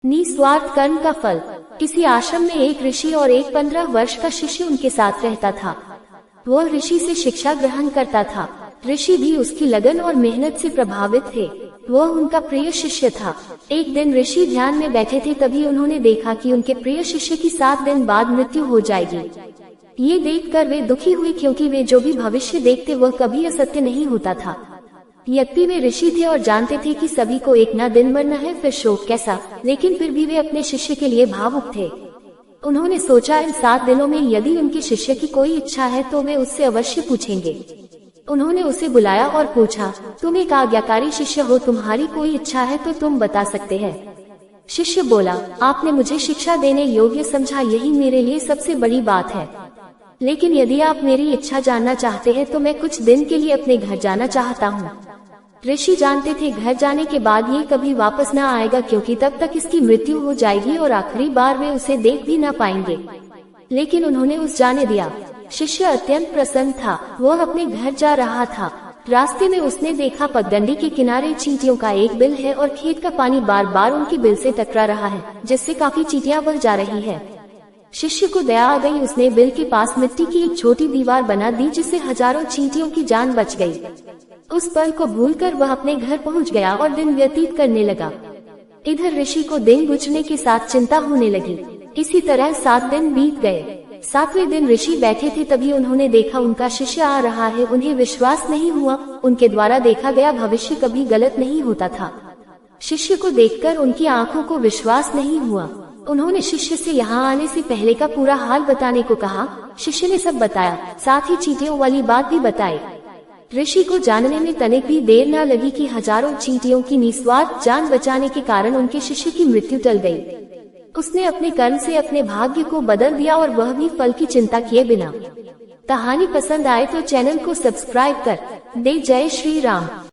निस्वार्थ कर्म का फल। किसी आश्रम में एक ऋषि और एक 15 वर्ष का शिष्य उनके साथ रहता था। वह ऋषि से शिक्षा ग्रहण करता था। ऋषि भी उसकी लगन और मेहनत से प्रभावित थे। वह उनका प्रिय शिष्य था। एक दिन ऋषि ध्यान में बैठे थे, तभी उन्होंने देखा कि उनके प्रिय शिष्य की 7 दिन बाद मृत्यु हो जाएगी। ये देखकर वे दुखी हुए, क्योंकि वे जो भी भविष्य देखते वह कभी असत्य नहीं होता था। यद्यपि वे ऋषि थे और जानते थे कि सभी को एक ना दिन मरना है, फिर शोक कैसा, लेकिन फिर भी वे अपने शिष्य के लिए भावुक थे। उन्होंने सोचा, इन 7 दिनों में यदि उनके शिष्य की कोई इच्छा है तो वे उससे अवश्य पूछेंगे। उन्होंने उसे बुलाया और पूछा, तुम एक आज्ञाकारी शिष्य हो, तुम्हारी कोई इच्छा है तो तुम बता सकते हैं। शिष्य बोला, आपने मुझे शिक्षा देने योग्य समझा, यही मेरे लिए सबसे बड़ी बात है। लेकिन यदि आप मेरी इच्छा जानना चाहते हैं तो मैं कुछ दिन के लिए अपने घर जाना चाहता हूँ। ऋषि जानते थे घर जाने के बाद ये कभी वापस न आएगा, क्योंकि तब तक इसकी मृत्यु हो जाएगी और आखिरी बार वे उसे देख भी न पाएंगे। लेकिन उन्होंने उस जाने दिया। शिष्य अत्यंत प्रसन्न था। वह अपने घर जा रहा था। रास्ते में उसने देखा पगडंडी के किनारे चींटियों का एक बिल है और खेत का पानी बार बार उनकी बिल से टकरा रहा है, जिससे काफी चींटियां बह जा रही है। शिष्य को दया आ गई। उसने बिल के पास मिट्टी की एक छोटी दीवार बना दी, जिससे हजारों चींटियों की जान बच गई। उस पल को भूलकर वह अपने घर पहुंच गया और दिन व्यतीत करने लगा। इधर ऋषि को दिन गुजरने के साथ चिंता होने लगी। इसी तरह 7 दिन बीत गए। 7वें दिन ऋषि बैठे थे, तभी उन्होंने देखा उनका शिष्य आ रहा है। उन्हें विश्वास नहीं हुआ। उनके द्वारा देखा गया भविष्य कभी गलत नहीं होता था। शिष्य को देखकर उनकी आंखों को विश्वास नहीं हुआ। उन्होंने शिष्य से यहाँ आने से पहले का पूरा हाल बताने को कहा। शिष्य ने सब बताया, साथ ही चींटियों वाली बात भी बताई। ऋषि को जानने में तनिक भी देर न लगी कि हजारों चींटियों की निस्वार्थ जान बचाने के कारण उनके शिष्य की मृत्यु टल गई। उसने अपने कर्म से अपने भाग्य को बदल दिया, और वह भी फल की चिंता किए बिना। कहानी पसंद आए तो चैनल को सब्सक्राइब कर दे। जय श्री राम।